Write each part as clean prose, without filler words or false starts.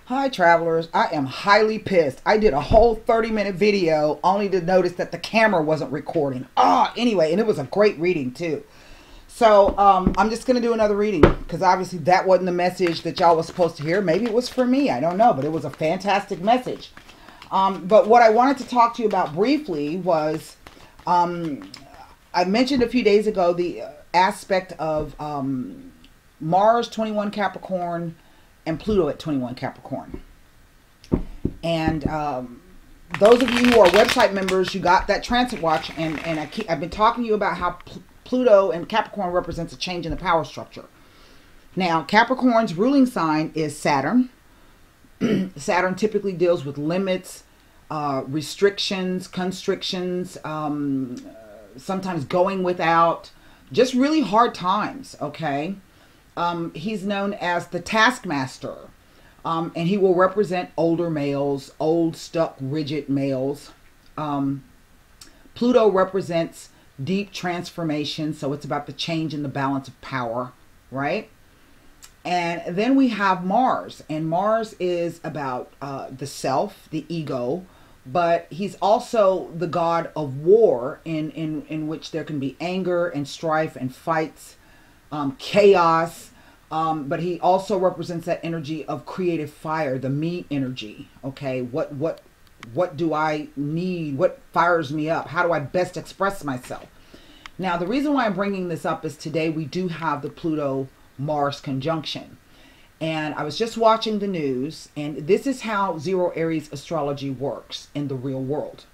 Hi travelers, I am highly pissed. I did a whole 30-minute video only to notice that the camera wasn't recording. Anyway, and it was a great reading too. So I'm just going to do another reading because obviously that wasn't the message that y'all was supposed to hear. Maybe it was for me, I don't know, but it was a fantastic message. But what I wanted to talk to you about briefly was, I mentioned a few days ago the aspect of Mars 21 Capricorn and Pluto at 21 Capricorn. And those of you who are website members, you got that transit watch, and I've been talking to you about how Pluto and Capricorn represents a change in the power structure. Now, Capricorn's ruling sign is Saturn. Saturn typically deals with limits, restrictions, constrictions, sometimes going without, just really hard times, okay? He's known as the taskmaster, and he will represent older males, old, stuck, rigid males. Pluto represents deep transformation, so it's about the change in the balance of power, right? And then we have Mars, and Mars is about the self, the ego, but he's also the god of war, in which there can be anger and strife and fights, chaos, but he also represents that energy of creative fire, the me energy. Okay, what do I need? What fires me up? How do I best express myself? Now, the reason why I'm bringing this up is today we do have the Pluto-Mars conjunction. And I was just watching the news, and this is how Zero Aries astrology works in the real world.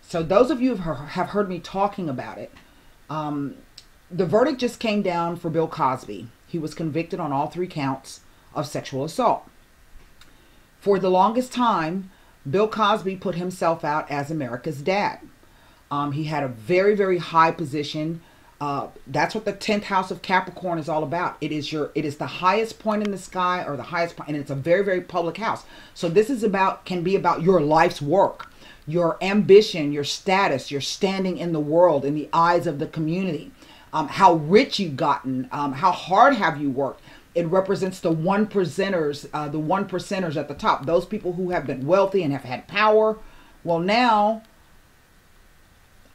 So those of you who have heard me talking about it, the verdict just came down for Bill Cosby. He was convicted on all 3 counts of sexual assault. For the longest time, Bill Cosby put himself out as America's dad. He had a very, very high position. That's what the 10th house of Capricorn is all about. It is the highest point in the sky, or the highest point, and it's a very, very public house. So this is can be about your life's work, your ambition, your status, your standing in the world, in the eyes of the community. How rich you've gotten, how hard have you worked. It represents the one percenters, at the top, those people who have been wealthy and have had power. Well, now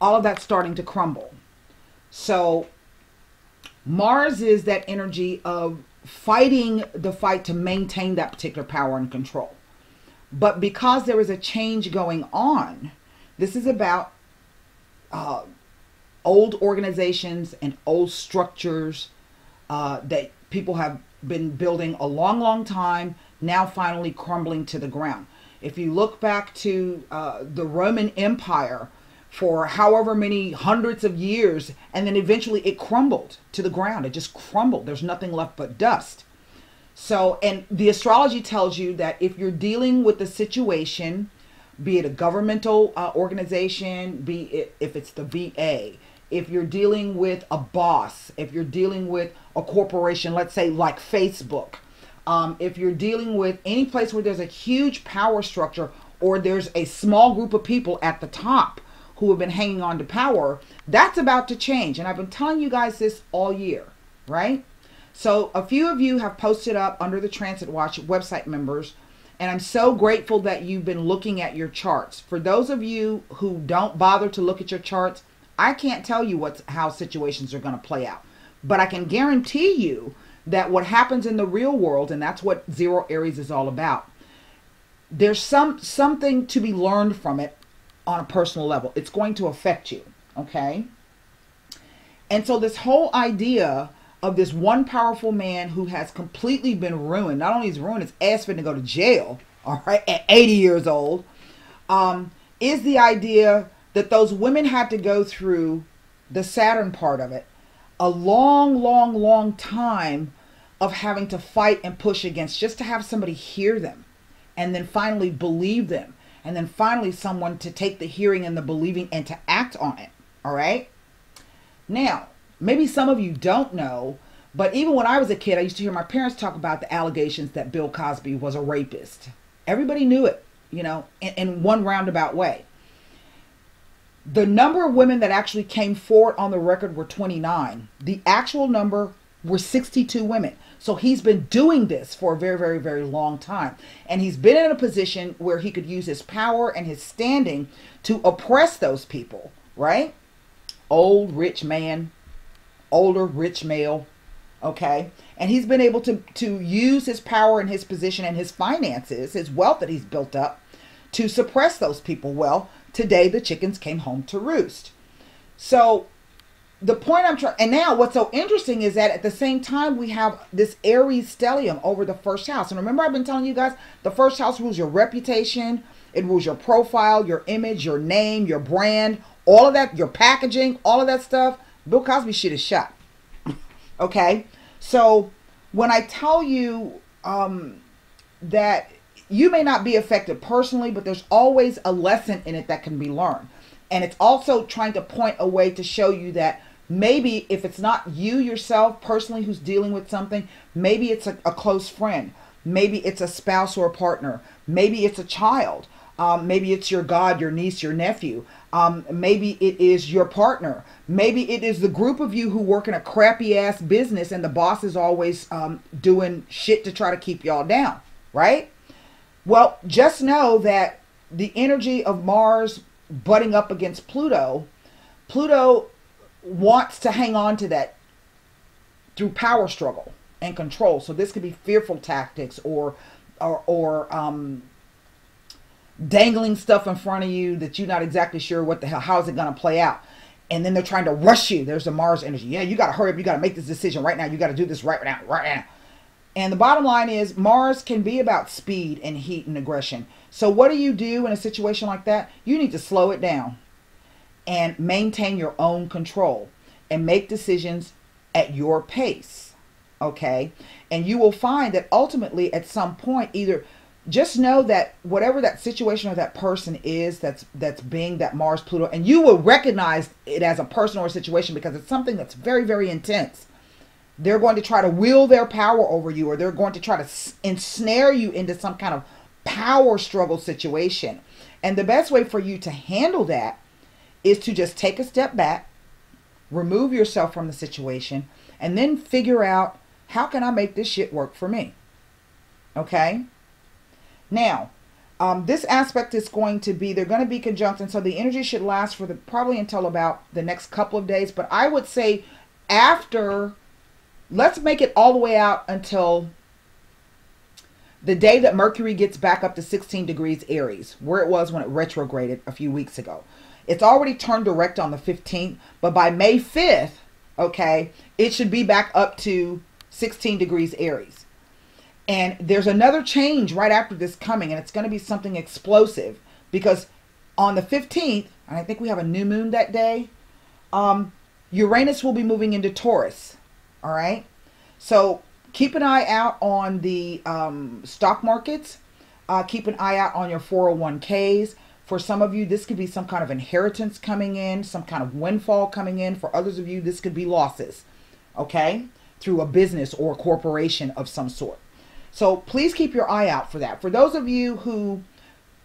all of that's starting to crumble. So Mars is that energy of fighting the fight to maintain that particular power and control. But because there is a change going on, this is about old organizations and old structures that people have been building a long, long time, now finally crumbling to the ground. If you look back to the Roman Empire for however many hundreds of years, and then eventually it crumbled to the ground. It just crumbled. There's nothing left but dust. So, and the astrology tells you that if you're dealing with a situation, be it a governmental organization, if it's the VA, if you're dealing with a boss, if you're dealing with a corporation, let's say like Facebook, if you're dealing with any place where there's a huge power structure, or there's a small group of people at the top who have been hanging on to power, that's about to change. And I've been telling you guys this all year, right? So a few of you have posted up under the Transit Watch website members, and I'm so grateful that you've been looking at your charts. For those of you who don't bother to look at your charts, I can't tell you how situations are going to play out. But I can guarantee you that what happens in the real world, and that's what Zero Aries is all about, there's something to be learned from it on a personal level. It's going to affect you, okay? And so this whole idea of this one powerful man who has completely been ruined, not only is ruined, his ass finna go to jail, all right, at 80 years old, is the idea that those women had to go through the Saturn part of it, a long, long, long time of having to fight and push against, just to have somebody hear them, and then finally believe them. And then finally someone to take the hearing and the believing and to act on it. All right. Now, maybe some of you don't know, but even when I was a kid, I used to hear my parents talk about the allegations that Bill Cosby was a rapist. Everybody knew it, you know, in one roundabout way. The number of women that actually came forward on the record were 29. The actual number were 62 women. So he's been doing this for a very, very, very long time. And he's been in a position where he could use his power and his standing to oppress those people, right? Old, rich man, older, rich male, okay? And he's been able to use his power and his position and his finances, his wealth that he's built up, to suppress those people. Well, today the chickens came home to roost. So the point I'm trying, and now what's so interesting is that at the same time we have this Aries stellium over the first house. And remember, I've been telling you guys, the first house rules your reputation, it rules your profile, your image, your name, your brand, all of that, your packaging, all of that stuff. Bill Cosby shit is shot. Okay, so when I tell you that you may not be affected personally, but there's always a lesson in it that can be learned. And it's also trying to point a way to show you that maybe if it's not you yourself personally who's dealing with something, maybe it's a close friend. Maybe it's a spouse or a partner. Maybe it's a child. Maybe it's your God, your niece, your nephew. Maybe it is your partner. Maybe it is the group of you who work in a crappy ass business and the boss is always doing shit to try to keep y'all down, right? Well, just know that the energy of Mars butting up against Pluto, Pluto wants to hang on to that through power struggle and control. So this could be fearful tactics or dangling stuff in front of you that you're not exactly sure what the hell, how is it going to play out. And then they're trying to rush you. There's the Mars energy. Yeah, you got to hurry up. You got to make this decision right now. You got to do this right now, right now. And the bottom line is Mars can be about speed and heat and aggression. So what do you do in a situation like that? You need to slow it down and maintain your own control and make decisions at your pace. Okay. And you will find that ultimately at some point, either just know that whatever that situation or that person is that's being that Mars Pluto, and you will recognize it as a person or a situation because it's something that's very, very intense. They're going to try to wield their power over you, or they're going to try to ensnare you into some kind of power struggle situation. And the best way for you to handle that is to just take a step back, remove yourself from the situation, and then figure out, how can I make this shit work for me? Okay? Now, this aspect is going to be, they're going to be conjunct, and so the energy should last for probably until about the next couple of days. But I would say after, let's make it all the way out until the day that Mercury gets back up to 16 degrees Aries, where it was when it retrograded a few weeks ago. It's already turned direct on the 15th, but by May 5th, okay, it should be back up to 16 degrees Aries. And there's another change right after this coming, and it's going to be something explosive, because on the 15th, and I think we have a new moon that day, Uranus will be moving into Taurus. All right. So keep an eye out on the stock markets. Keep an eye out on your 401ks. For some of you, this could be some kind of inheritance coming in, some kind of windfall coming in. For others of you, this could be losses, okay, through a business or a corporation of some sort. So please keep your eye out for that. For those of you who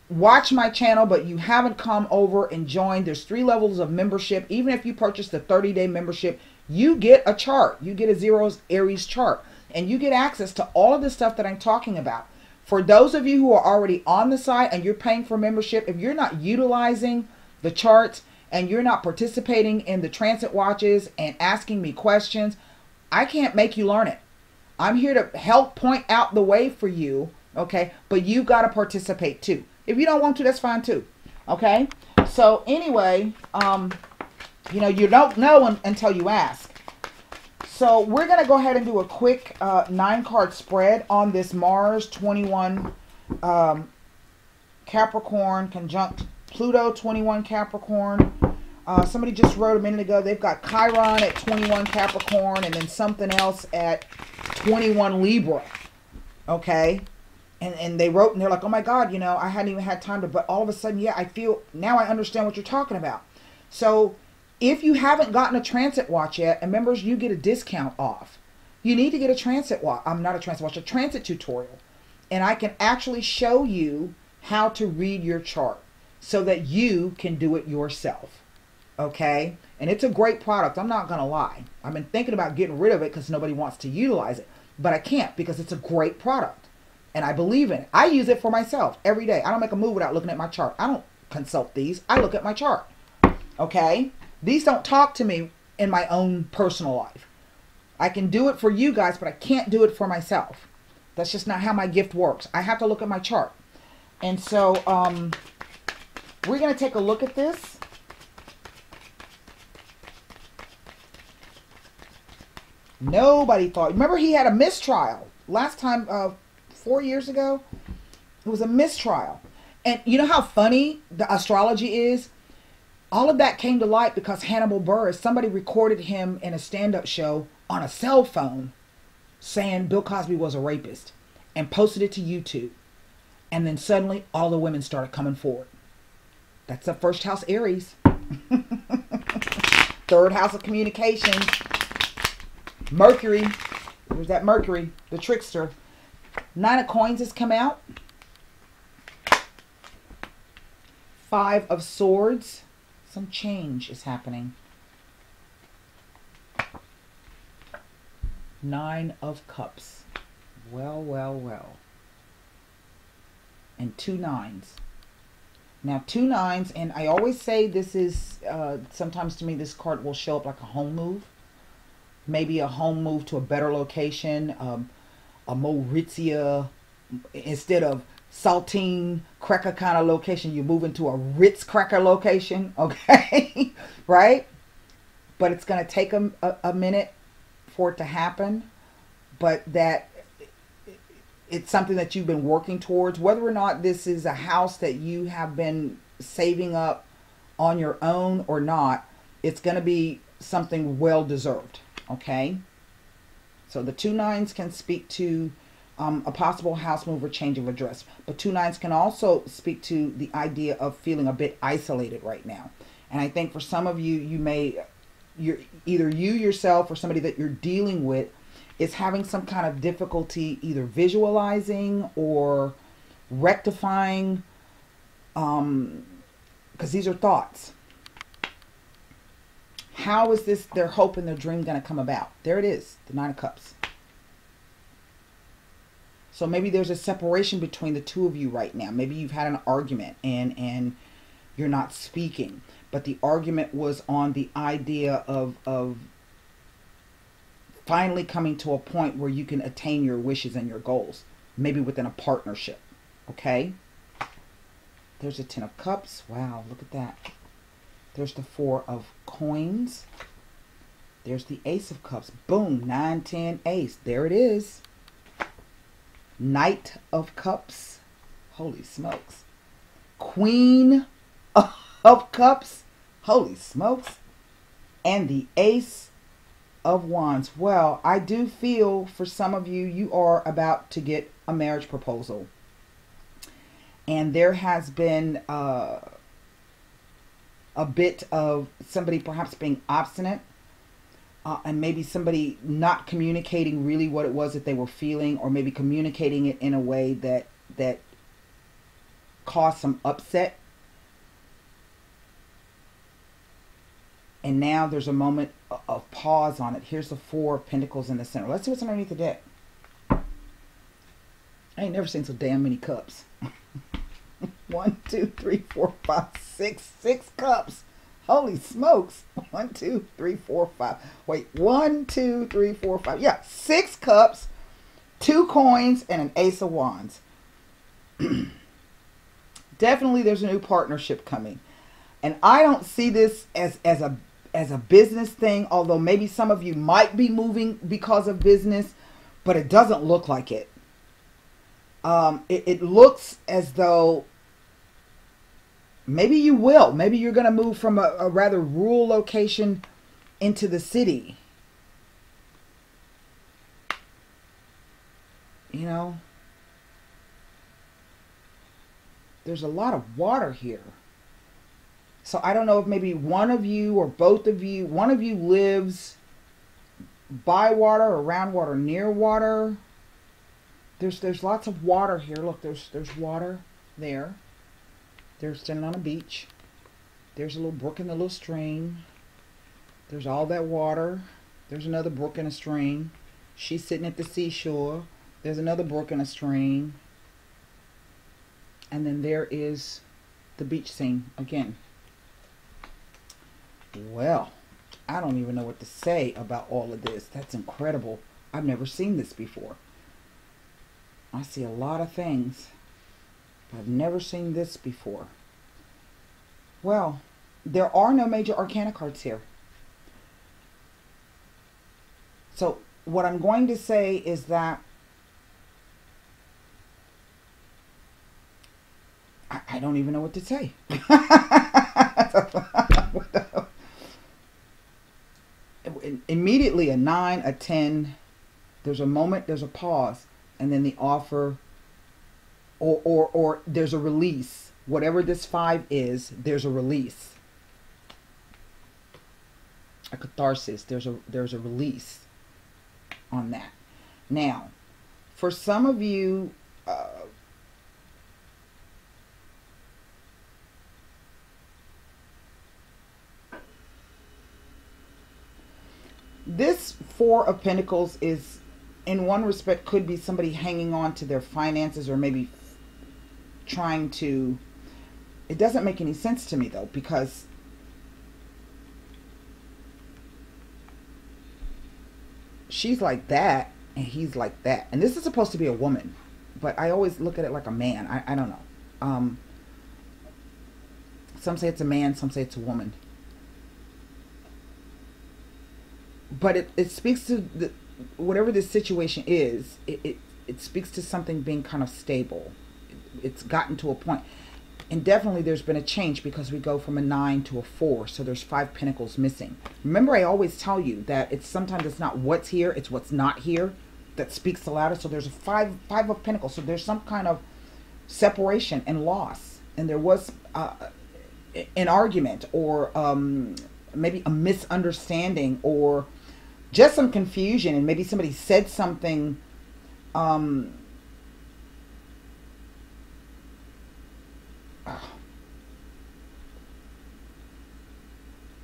watch my channel, but you haven't come over and joined, there's 3 levels of membership. Even if you purchase the 30-day membership, you get a chart. You get a Zeros Aries chart, and you get access to all of the stuff that I'm talking about. For those of you who are already on the site and you're paying for membership, if you're not utilizing the charts and you're not participating in the transit watches and asking me questions, I can't make you learn it. I'm here to help point out the way for you, okay? But you got to participate too. If you don't want to, that's fine too, okay? So anyway, you know, you don't know until you ask. So we're going to go ahead and do a quick 9-card spread on this Mars 21 Capricorn conjunct Pluto 21 Capricorn. Somebody just wrote a minute ago, they've got Chiron at 21 Capricorn and then something else at 21 Libra. Okay. And they wrote and they're like, oh my God, you know, I hadn't even had time to, but all of a sudden, yeah, I feel, now I understand what you're talking about. So if you haven't gotten a transit watch yet, and members, you get a discount off. You need to get a transit watch. I'm not a transit watch, a transit tutorial. And I can actually show you how to read your chart so that you can do it yourself. Okay? And it's a great product. I'm not going to lie. I've been thinking about getting rid of it because nobody wants to utilize it. But I can't because it's a great product. And I believe in it. I use it for myself every day. I don't make a move without looking at my chart. I don't consult these. I look at my chart. Okay? These don't talk to me in my own personal life. I can do it for you guys, but I can't do it for myself. That's just not how my gift works. I have to look at my chart. And so we're going to take a look at this. Nobody thought. Remember, he had a mistrial last time, 4 years ago. It was a mistrial. And you know how funny the astrology is? All of that came to light because Hannibal Buress, somebody recorded him in a stand-up show on a cell phone saying Bill Cosby was a rapist and posted it to YouTube. And then suddenly all the women started coming forward. That's the first house, Aries. Third house of communication. Mercury. There's that Mercury, the trickster. 9 of Coins has come out. 5 of Swords. Some change is happening. 9 of Cups. Well, well, well. And 2 nines. Now 2 nines, and I always say this is, sometimes to me this card will show up like a home move. Maybe a home move to a better location. A Maurizia, instead of saltine cracker kind of location, you move into a Ritz cracker location. Okay. Right? But it's going to take a minute for it to happen. But that it's something that you've been working towards. Whether or not this is a house that you have been saving up on your own or not, it's going to be something well deserved. Okay. So the 2 nines can speak to a possible house move or change of address. But 2 nines can also speak to the idea of feeling a bit isolated right now. And I think for some of you, you're either you yourself or somebody that you're dealing with is having some kind of difficulty either visualizing or rectifying, because these are thoughts. How is this, their hope and their dream, going to come about? There it is, the 9 of Cups. So maybe there's a separation between the two of you right now. Maybe you've had an argument and you're not speaking. But the argument was on the idea of finally coming to a point where you can attain your wishes and your goals. Maybe within a partnership. Okay? There's a 10 of Cups. Wow, look at that. There's the 4 of Coins. There's the Ace of Cups. Boom, 9, 10, Ace. There it is. Knight of Cups. Holy smokes. Queen of Cups. Holy smokes. And the Ace of Wands. Well, I do feel for some of you, you are about to get a marriage proposal. And there has been a bit of somebody perhaps being obstinate. And maybe somebody not communicating really what it was that they were feeling, or maybe communicating it in a way that caused some upset. And now there's a moment of pause on it. Here's the 4 of Pentacles in the center. Let's see what's underneath the deck. I ain't never seen so damn many cups. 1, 2, 3, 4, 5, 6. 6 cups. Holy smokes. 1, 2, 3, 4, 5. Wait, 1, 2, 3, 4, 5. Yeah, 6 cups, 2 coins, and an Ace of Wands. Definitely there's a new partnership coming. And I don't see this as a business thing, although maybe some of you might be moving because of business, but it doesn't look like it. It looks as though maybe you will. Maybe you're going to move from a rather rural location into the city. You know, there's a lot of water here. So I don't know if maybe one of you or both of you, one of you lives by water, around water, near water. There's lots of water here. Look, there's water there. They're standing on a beach. There's a little brook and a little stream. There's all that water. There's another brook and a stream. She's sitting at the seashore. There's another brook and a stream. And then there is the beach scene again. Well, I don't even know what to say about all of this. That's incredible. I've never seen this before. I see a lot of things, but I've never seen this before. Well, there are no major arcana cards here. So what I'm going to say is that I don't even know what to say. Immediately a 9, a 10, there's a moment, there's a pause, and then the offer or there's a release. Whatever this 5 is, there's a release. A catharsis, there's a release on that. Now, for some of you, this 4 of Pentacles is, in one respect, could be somebody hanging on to their finances, or maybe trying to, it doesn't make any sense to me though, because she's like that and he's like that, and this is supposed to be a woman, but I always look at it like a man. I don't know. Some say it's a man, some say it's a woman, but it speaks to the, whatever this situation is, it speaks to something being kind of stable. It's gotten to a point, and definitely there's been a change, because we go from a 9 to a 4, so there's 5 pentacles missing. Remember, I always tell you that it's sometimes it's not what's here, it's what's not here that speaks the loudest. So there's a 5 of Pentacles, so there's some kind of separation and loss, and there was an argument, or maybe a misunderstanding, or just some confusion, and maybe somebody said something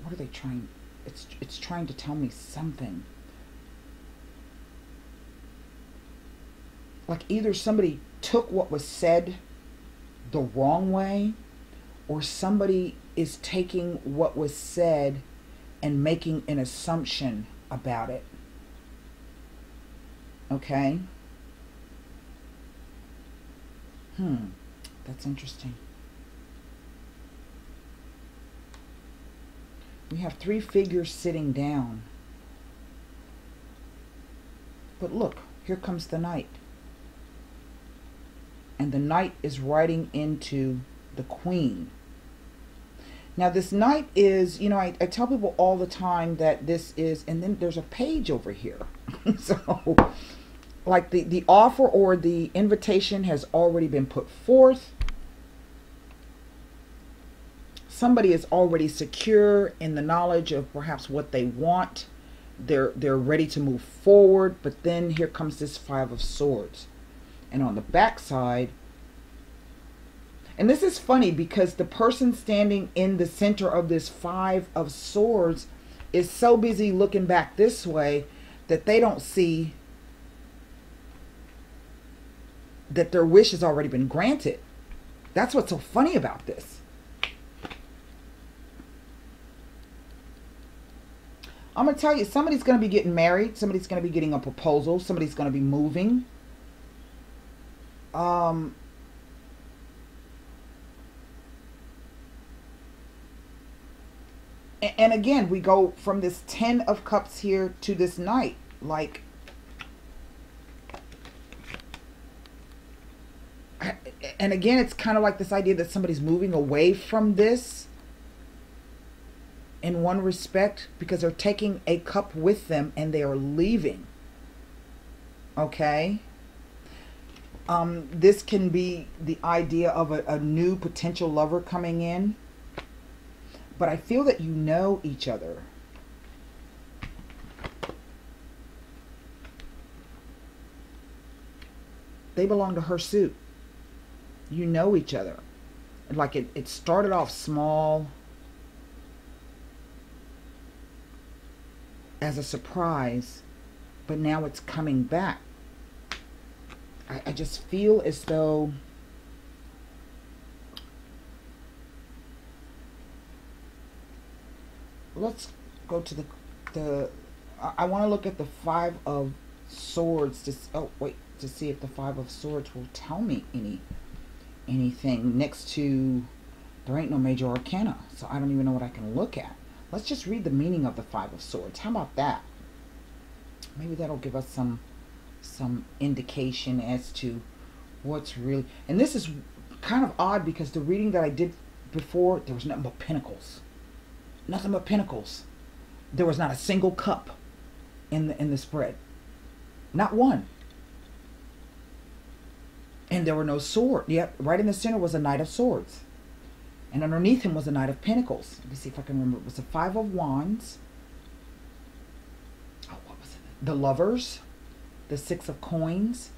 what are they trying, it's trying to tell me something. Like either somebody took what was said the wrong way, or somebody is taking what was said and making an assumption about it. Okay? That's interesting. We have 3 figures sitting down. But look, here comes the Knight. And the Knight is riding into the Queen. Now this Knight is, you know, I tell people all the time that this is, and then there's a page over here. So, like the offer or the invitation has already been put forth. Somebody is already secure in the knowledge of perhaps what they want. They're ready to move forward, but then here comes this 5 of Swords. And on the back side, and this is funny because the person standing in the center of this 5 of Swords is so busy looking back this way that they don't see that their wish has already been granted. That's what's so funny about this. I'm going to tell you, somebody's going to be getting married. Somebody's going to be getting a proposal. Somebody's going to be moving. And again, we go from this 10 of Cups here to this Knight. Like, and again, it's kind of like this idea that somebody's moving away from this in one respect, because they're taking a cup with them and they are leaving. Okay? This can be the idea of a new potential lover coming in. But I feel that you know each other. They belong to her suit. You know each other. Like it started off small, as a surprise, but now it's coming back. I just feel as though let's go to the I want to look at the Five of Swords to see if the Five of Swords will tell me anything next to, there ain't no major arcana, so I don't even know what I can look at. Let's just read the meaning of the Five of Swords. How about that? Maybe that'll give us some indication as to what's really, and this is kind of odd because the reading that I did before, there was nothing but pentacles. Nothing but pentacles. There was not a single cup in the spread. Not one. And there were no swords. Yep, right in the center was a Knight of Swords. And underneath him was a Knight of Pentacles. Let me see if I can remember. It was the Five of Wands. Oh, what was it? The Lovers. The Six of Coins.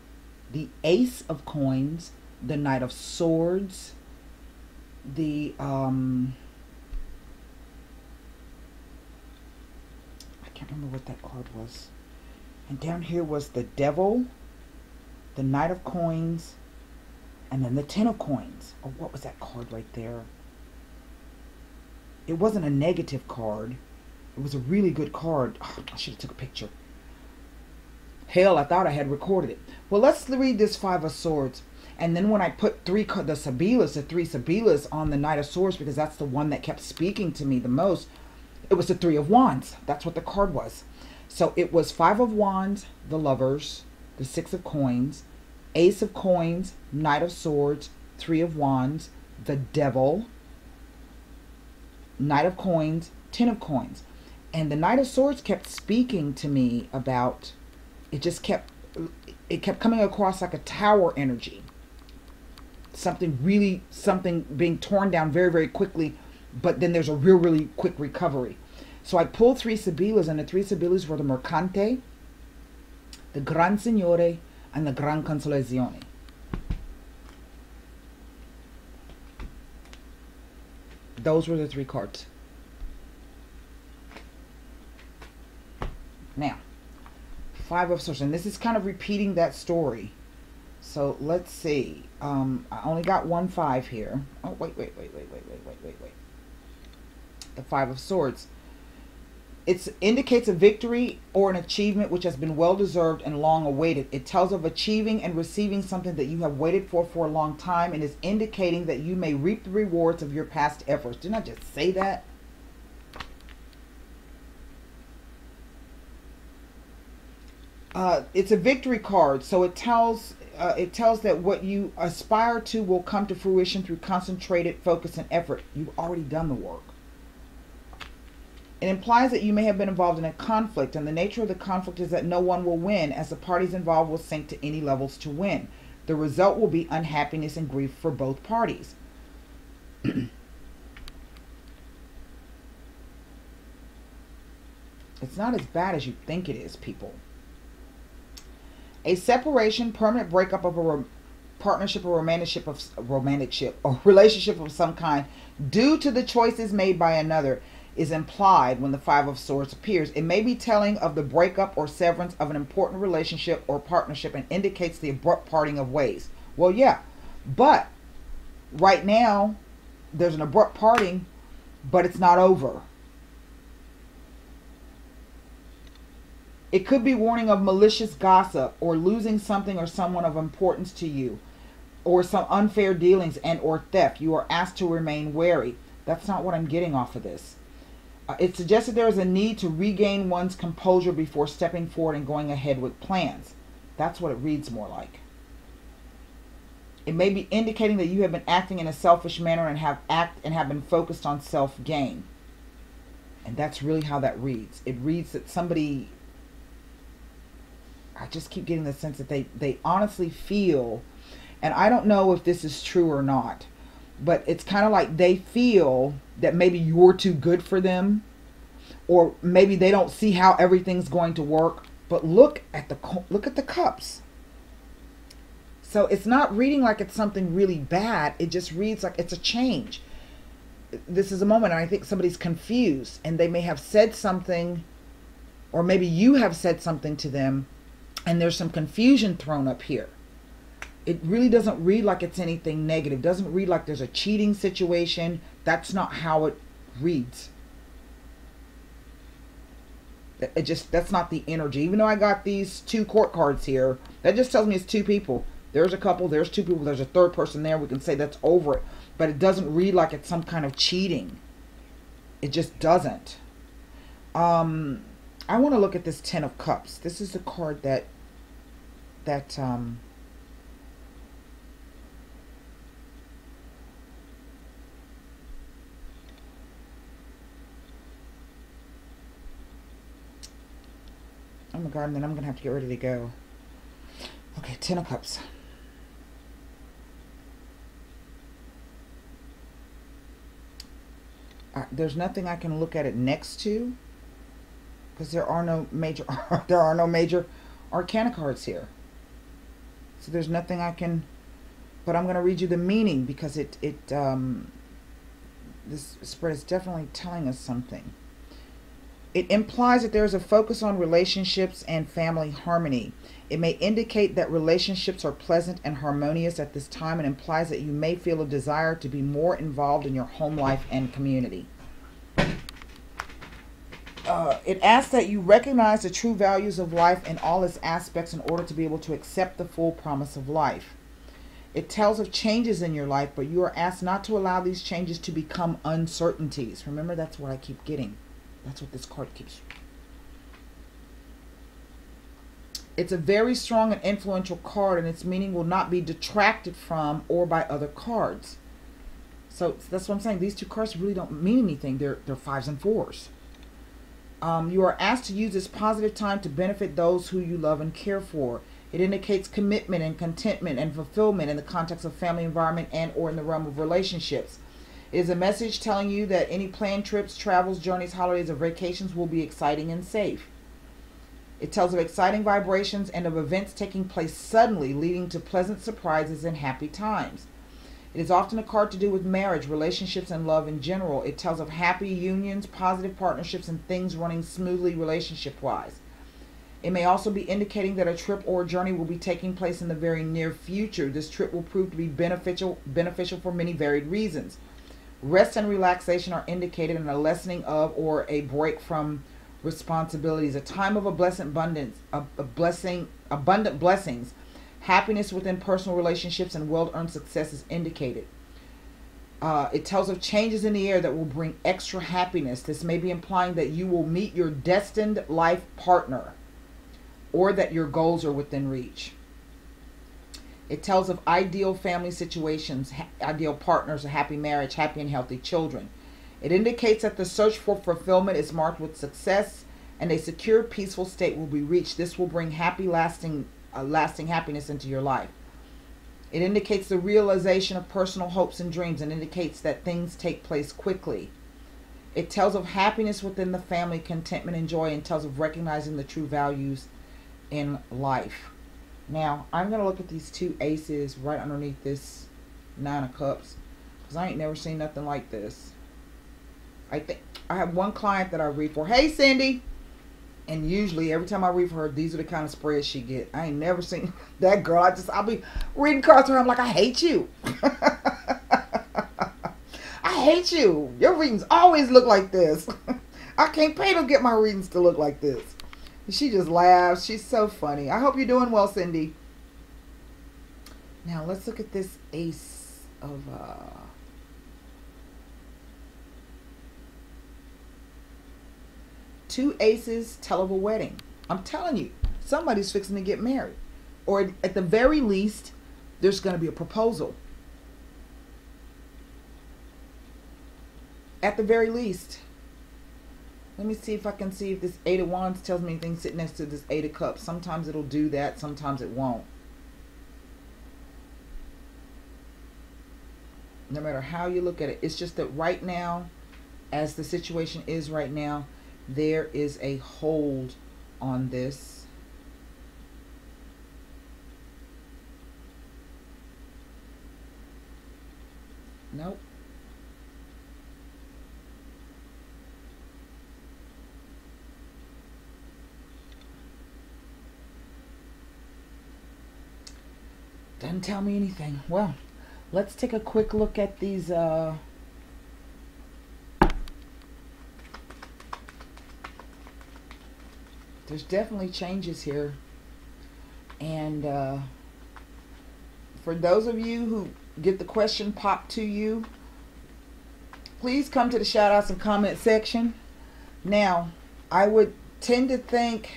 The Ace of Coins. The Knight of Swords. The, I can't remember what that card was. And down here was the Devil. The Knight of Coins. And then the Ten of Coins. Oh, what was that card right there? It wasn't a negative card. It was a really good card. Oh, I should have took a picture. Hell, I thought I had recorded it. Well, let's read this Five of Swords. And then when I put the three Sabilas on the Knight of Swords, because that's the one that kept speaking to me the most, it was the Three of Wands. That's what the card was. So it was Five of Wands, the Lovers, the Six of Coins, Ace of Coins, Knight of Swords, Three of Wands, the Devil, Knight of Coins, Ten of Coins. And the Knight of Swords kept speaking to me about, it kept coming across like a tower energy. Something being torn down very, very quickly, but then there's a really quick recovery. So I pulled three Sabilas, and the three Sabilas were the Mercante, the Gran Signore, and the Gran Consolazione. Those were the three cards. Now, Five of Swords, and this is kind of repeating that story. So let's see. I only got one five here. Oh, wait. The Five of Swords. It indicates a victory or an achievement which has been well-deserved and long awaited. It tells of achieving and receiving something that you have waited for a long time, and is indicating that you may reap the rewards of your past efforts. Didn't I just say that? It's a victory card, so it tells that what you aspire to will come to fruition through concentrated focus and effort. You've already done the work. It implies that you may have been involved in a conflict, and the nature of the conflict is that no one will win, as the parties involved will sink to any levels to win. The result will be unhappiness and grief for both parties. It's not as bad as you think it is, people. A separation, permanent breakup of a partnership or relationship of some kind due to the choices made by another is implied when the Five of Swords appears. It may be telling of the breakup or severance of an important relationship or partnership and indicates the abrupt parting of ways. Well, yeah, but right now there's an abrupt parting, but it's not over. It could be warning of malicious gossip or losing something or someone of importance to you, or some unfair dealings and or theft. You are asked to remain wary. That's not what I'm getting off of this. It suggests that there is a need to regain one's composure before stepping forward and going ahead with plans. That's what it reads more like. It may be indicating that you have been acting in a selfish manner and have been focused on self-gain. And that's really how that reads. It reads that somebody, I just keep getting the sense that they honestly feel, and I don't know if this is true or not, but it's kind of like they feel that maybe you're too good for them, or maybe they don't see how everything's going to work. But look at the cups. So it's not reading like it's something really bad. It just reads like it's a change. This is a moment, and I think somebody's confused, and they may have said something Or maybe you have said something to them and there's some confusion thrown up here. It really doesn't read like it's anything negative. It doesn't read like there's a cheating situation. That's not how it reads. That's not the energy. Even though I got these 2 court cards here, that just tells me it's 2 people. There's a couple, there's 2 people, there's a 3rd person there. We can say that's over it. But it doesn't read like it's some kind of cheating. It just doesn't. I want to look at this 10 of Cups. This is the card that oh my God, and then I'm going to have to get ready to go. Okay, 10 of Cups. There's nothing I can look at it next to because there are no major arcana cards here. So there's nothing I can, but I'm going to read you the meaning because this spread is definitely telling us something. It implies that there is a focus on relationships and family harmony. It may indicate that relationships are pleasant and harmonious at this time, and implies that you may feel a desire to be more involved in your home life and community. It asks that you recognize the true values of life in all its aspects in order to be able to accept the full promise of life. It tells of changes in your life, but you are asked not to allow these changes to become uncertainties. Remember, that's what I keep getting. That's what this card keeps. It's a very strong and influential card, and its meaning will not be detracted from or by other cards. So that's what I'm saying. These 2 cards really don't mean anything. They're 5s and 4s. You are asked to use this positive time to benefit those who you love and care for. It indicates commitment and contentment and fulfillment in the context of family environment and or in the realm of relationships. It is a message telling you that any planned trips, travels, journeys, holidays, or vacations will be exciting and safe. It tells of exciting vibrations and of events taking place suddenly, leading to pleasant surprises and happy times. It is often a card to do with marriage, relationships, and love in general. It tells of happy unions, positive partnerships, and things running smoothly relationship-wise. It may also be indicating that a trip or a journey will be taking place in the very near future. This trip will prove to be beneficial for many varied reasons. Rest and relaxation are indicated in a lessening of or a break from responsibilities. A time of abundant blessings. Happiness within personal relationships and well-earned success is indicated. It tells of changes in the air that will bring extra happiness. This may be implying that you will meet your destined life partner or that your goals are within reach. It tells of ideal family situations, ideal partners, a happy marriage, happy and healthy children. It indicates that the search for fulfillment is marked with success and a secure, peaceful state will be reached. This will bring lasting happiness into your life. It indicates the realization of personal hopes and dreams and indicates that things take place quickly. It tells of happiness within the family, contentment and joy, and tells of recognizing the true values in life. Now, I'm going to look at these 2 aces right underneath this 9 of Cups because I ain't never seen nothing like this. I have one client that I read for. Hey, Cindy! And usually, every time I read for her, these are the kind of spreads she get. I ain't never seen that girl. I'll be reading cards to her. I'm like, I hate you. I hate you. Your readings always look like this. I can't pay to get my readings to look like this. She just laughs. She's so funny. I hope you're doing well, Cindy. Now, let's look at this ace of... Two aces tell of a wedding. I'm telling you, somebody's fixing to get married. Or at the very least, there's going to be a proposal. At the very least. Let me see if I can see if this 8 of Wands tells me anything sitting next to this 8 of Cups. Sometimes it'll do that. Sometimes it won't. No matter how you look at it. It's just that right now, as the situation is right now, there is a hold on this. Nope. Doesn't tell me anything. Well, let's take a quick look at these. There's definitely changes here. And for those of you who get the question popped to you, please come to the shout outs and comment section. Now, I would tend to think,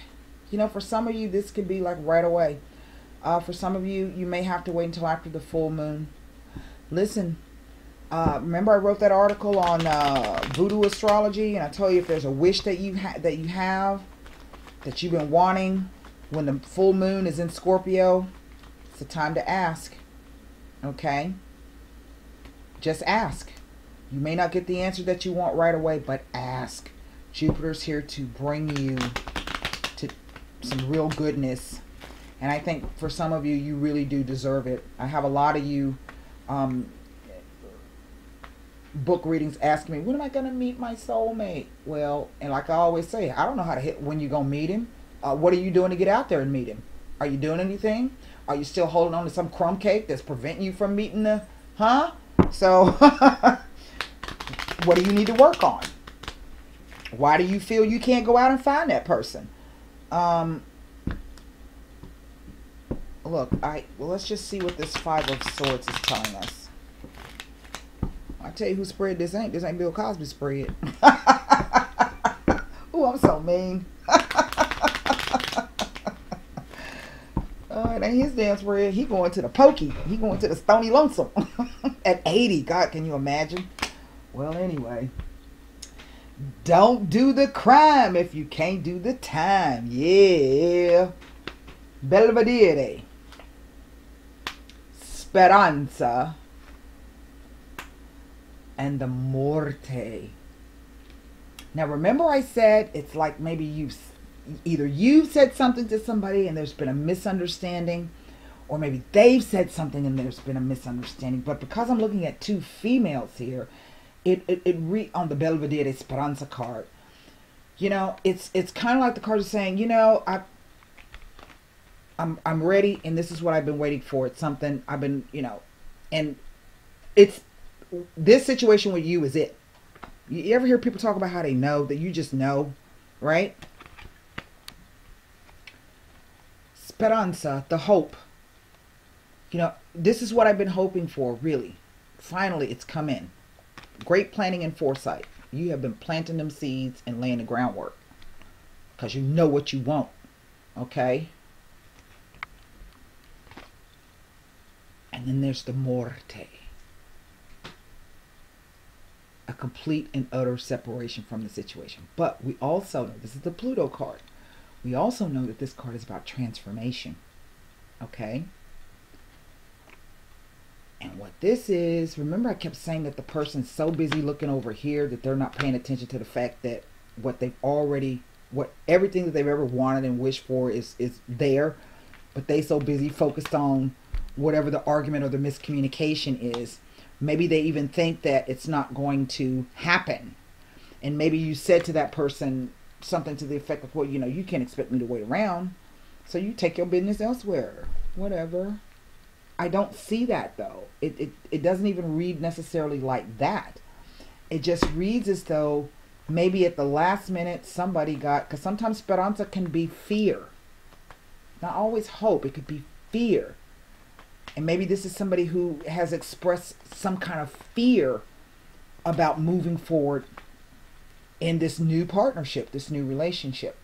you know, for some of you, this could be like right away. For some of you, you may have to wait until after the full moon. Listen, remember I wrote that article on voodoo astrology, and I told you if there's a wish that you have that you've been wanting when the full moon is in Scorpio, it's the time to ask. Okay? Just ask. You may not get the answer that you want right away, but ask. Jupiter's here to bring you to some real goodness. And I think for some of you, you really do deserve it. I have a lot of you book readings asking me, when am I going to meet my soulmate? Well, and like I always say, I don't know how to hit when you're going to meet him. What are you doing to get out there and meet him? Are you doing anything? Are you still holding on to some crumb cake that's preventing you from meeting the, huh? So, what do you need to work on? Why do you feel you can't go out and find that person? Look, well, let's just see what this Five of Swords is telling us. I tell you who spread this ain't. This ain't Bill Cosby spread. Ooh, I'm so mean. It ain't his damn spread. He going to the pokey. He going to the Stony Lonesome. At 80. God, can you imagine? Well, anyway. Don't do the crime if you can't do the time. Yeah. Belvedere. Speranza. And the Morte. Now remember I said it's like maybe you've said something to somebody and there's been a misunderstanding, or maybe they've said something and there's been a misunderstanding. But because I'm looking at two females here, on the Belvedere Speranza card, you know, it's kind of like the card is saying, you know, I'm ready, and this is what I've been waiting for. It's something I've been, you know, and it's this situation with you is it. You ever hear people talk about how they know that you just know, right? Speranza, the hope. You know, this is what I've been hoping for, really. Finally, it's come in. Great planning and foresight. You have been planting them seeds and laying the groundwork because you know what you want. Okay? And then there's the Morte. A complete and utter separation from the situation. But we also know, this is the Pluto card. We also know that this card is about transformation. Okay? And what this is, remember I kept saying that the person's so busy looking over here that they're not paying attention to the fact that everything that they've ever wanted and wished for is there. But they so busy focused on whatever the argument or the miscommunication is. Maybe they even think that it's not going to happen. And maybe you said to that person something to the effect of, well, you know, you can't expect me to wait around. So you take your business elsewhere. Whatever. I don't see that, though. It doesn't even read necessarily like that. It just reads as though maybe at the last minute somebody got... Because sometimes speranza can be fear. Not always hope. It could be fear. And maybe this is somebody who has expressed some kind of fear about moving forward in this new partnership, this new relationship.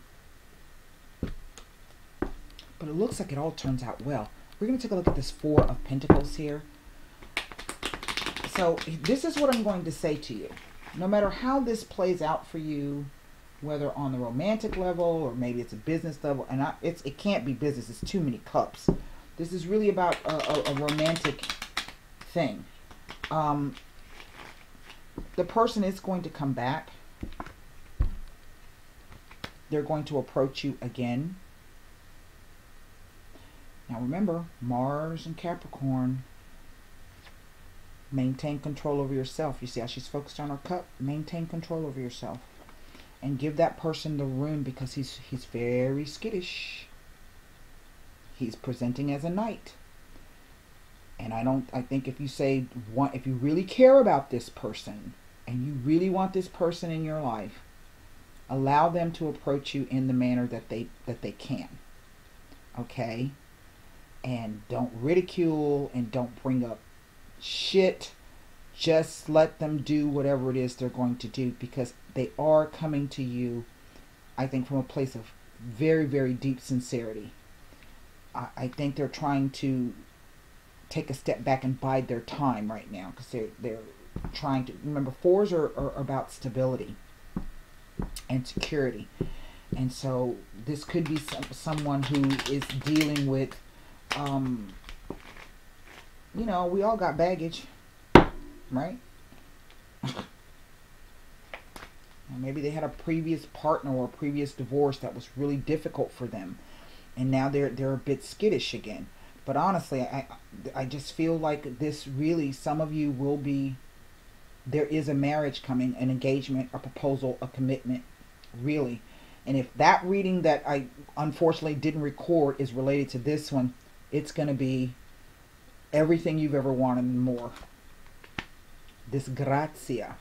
But it looks like it all turns out well. We're going to take a look at this Four of Pentacles here. So this is what I'm going to say to you. No matter how this plays out for you, whether on the romantic level or maybe it's a business level, and it can't be business, it's too many cups. This is really about a romantic thing. The person is going to come back. They're going to approach you again. Now remember, Mars and Capricorn. Maintain control over yourself. You see how she's focused on her cup? Maintain control over yourself. And give that person the room because he's very skittish. He's presenting as a knight. And I think if you say, if you really care about this person and you really want this person in your life, allow them to approach you in the manner that they can. Okay? And don't ridicule and don't bring up shit. Just let them do whatever it is they're going to do, because they are coming to you, I think, from a place of very, very deep sincerity. I think they're trying to take a step back and bide their time right now, because they're trying to, remember, fours are about stability and security. And so this could be someone who is dealing with, you know, we all got baggage, right? Maybe they had a previous partner or a previous divorce that was really difficult for them, and now they're a bit skittish again. But honestly, I just feel like this really, some of you will be, there is a marriage coming, an engagement, a proposal, a commitment, really. And if that reading that I unfortunately didn't record is related to this one, it's going to be everything you've ever wanted and more. Disgrazia.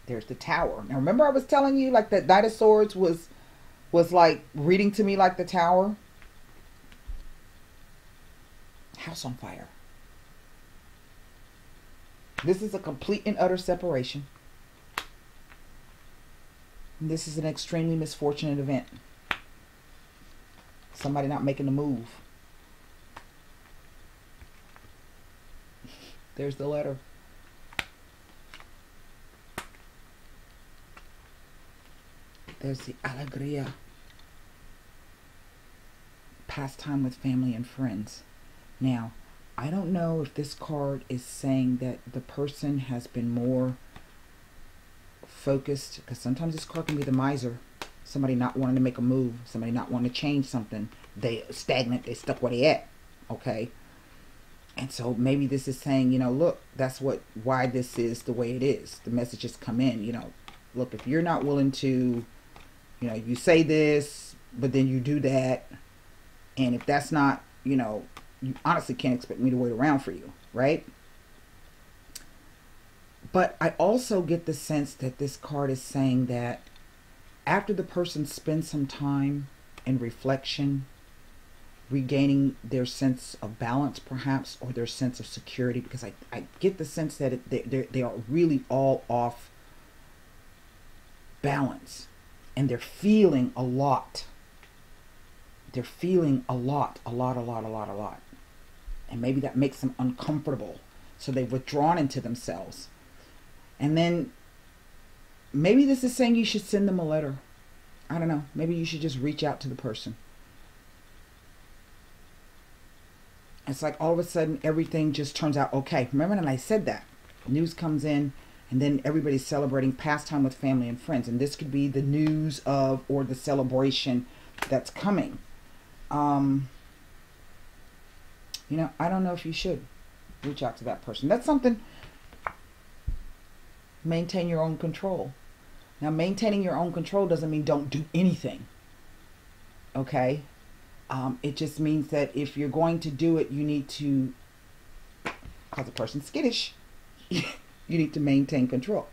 There's the Tower. Now remember I was telling you like that Knight of Swords was like reading to me like the Tower? House on fire. This is a complete and utter separation. This is an extremely misfortunate event. Somebody not making a move. There's the letter. There's the alegria. Pastime with family and friends. Now, I don't know if this card is saying that the person has been more focused, because sometimes this card can be the miser. Somebody not wanting to make a move. Somebody not wanting to change something. They stagnant. They stuck where they at. Okay. And so maybe this is saying, you know, look, that's why this is the way it is. The messages come in, you know, look, if you're not willing to, you know, you say this, but then you do that. And if that's not, you know, you honestly can't expect me to wait around for you, right? But I also get the sense that this card is saying that after the person spends some time in reflection, regaining their sense of balance perhaps, or their sense of security, because I get the sense that they are really all off balance, and they're feeling a lot. They're feeling a lot. And maybe that makes them uncomfortable. So they've withdrawn into themselves. And then maybe this is saying you should send them a letter. I don't know. Maybe you should just reach out to the person. It's like all of a sudden everything just turns out okay. Remember when I said that? News comes in, and then everybody's celebrating pastime with family and friends. And this could be the news of, or the celebration that's coming. You know, I don't know if you should reach out to that person. That's something. Maintain your own control. Now, maintaining your own control doesn't mean don't do anything. Okay? It just means that if you're going to do it, you need to, because the person's skittish, you need to maintain control.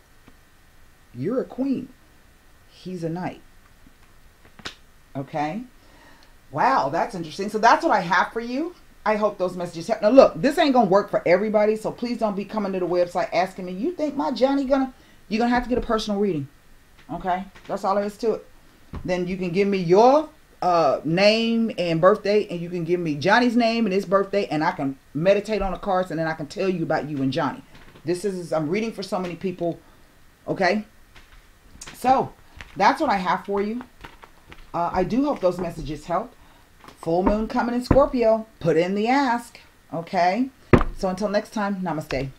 You're a queen. He's a knight. Okay? Wow, that's interesting. So that's what I have for you. I hope those messages help. Now look, this ain't going to work for everybody, so please don't be coming to the website asking me, you think my Johnny you're going to have to get a personal reading. Okay? That's all there is to it. Then you can give me your name and birthday, and you can give me Johnny's name and his birthday, and I can meditate on the cards, and then I can tell you about you and Johnny. This is, I'm reading for so many people. Okay? So, that's what I have for you. I do hope those messages help. Full moon coming in Scorpio. Put in the ask. Okay? So until next time, namaste.